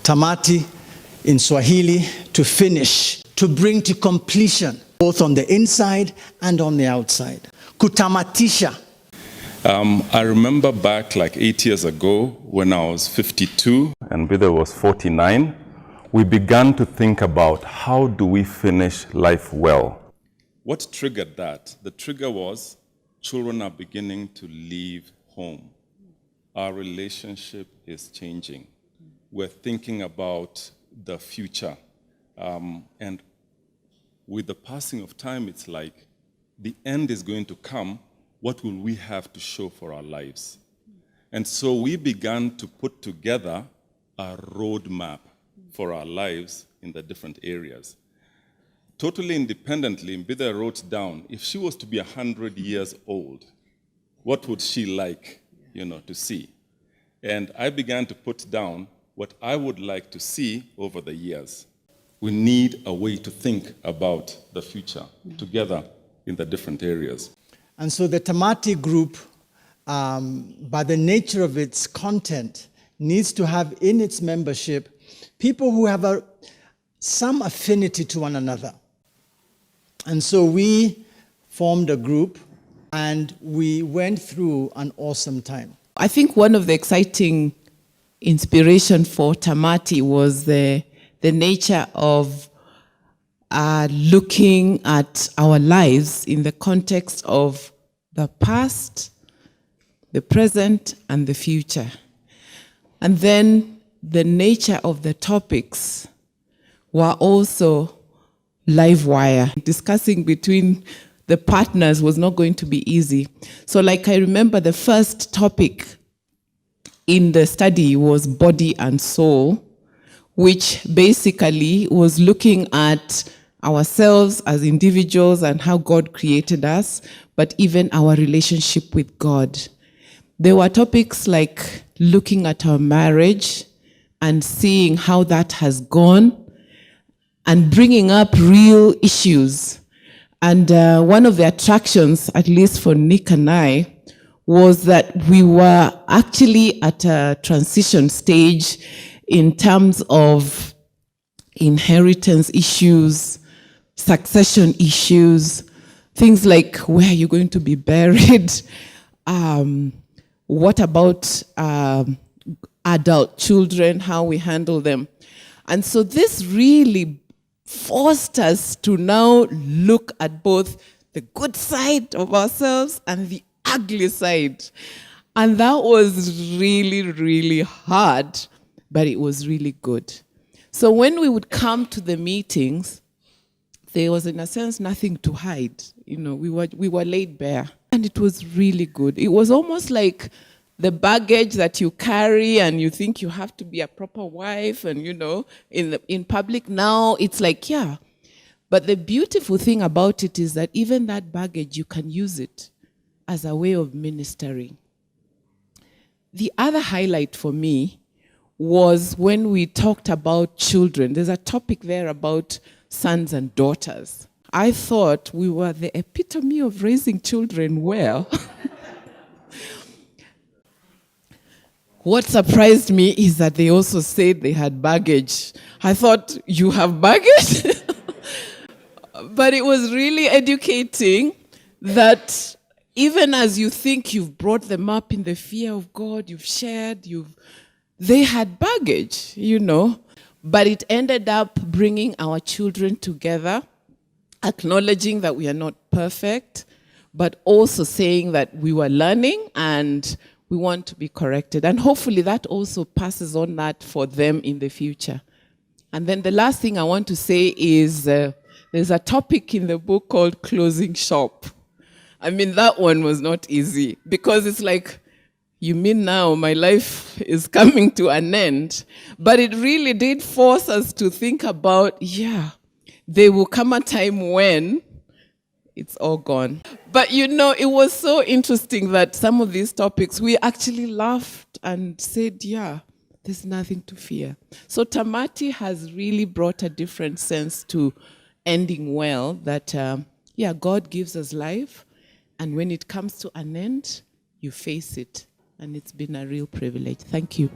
Tamati in Swahili, to finish, to bring to completion, both on the inside and on the outside. Kutamatisha. I remember back like 8 years ago when I was 52 and Bida was 49, we began to think about how do we finish life well. What triggered that? The trigger was children are beginning to leave home. Our relationship is changing. We're thinking about the future. And with the passing of time, it's like the end is going to come. What will we have to show for our lives? And so we began to put together a roadmap for our lives in the different areas. Totally independently, Mbida wrote down, if she was to be 100 years old, what would she like, to see? And I began to put down what I would like to see over the years. We need a way to think about the future together in the different areas. And so the Tamati group, by the nature of its content, needs to have in its membership people who have some affinity to one another. And so we formed a group and we went through an awesome time. I think one of the exciting inspiration for Tamati was the nature of looking at our lives in the context of the past, the present, and the future. And then the nature of the topics were also live wire. Discussing between the partners was not going to be easy. So like I remember the first topic in the study was body and soul, which basically was looking at ourselves as individuals and how God created us, but even our relationship with God. There were topics like looking at our marriage and seeing how that has gone and bringing up real issues. And one of the attractions, at least for Nick and I, was that we were actually at a transition stage in terms of inheritance issues, succession issues, things like where are you going to be buried? What about adult children, how we handle them? And so this really forced us to now look at both the good side of ourselves and the ugly side. And that was really, really hard, but it was really good. So when we would come to the meetings, there was, in a sense, nothing to hide. We were laid bare, and it was really good. It was almost like the baggage that you carry, and you think you have to be a proper wife, and in public now, it's like, yeah. But the beautiful thing about it is that even that baggage, you can use it as a way of ministering. The other highlight for me was when we talked about children. There's a topic there about sons and daughters. I thought we were the epitome of raising children well. What surprised me is that they also said they had baggage. I thought, you have baggage? But it was really educating that even as you think you've brought them up in the fear of God, you've shared, they had baggage, But it ended up bringing our children together, acknowledging that we are not perfect, but also saying that we were learning and we want to be corrected. And hopefully that also passes on that for them in the future. And then the last thing I want to say is there's a topic in the book called closing shop. I mean, that one was not easy because it's like, you mean now my life is coming to an end? But it really did force us to think about, there will come a time when it's all gone. But it was so interesting that some of these topics, we actually laughed and said, there's nothing to fear. So Tamati has really brought a different sense to ending well, that, God gives us life, and when it comes to an end, you face it. And it's been a real privilege. Thank you.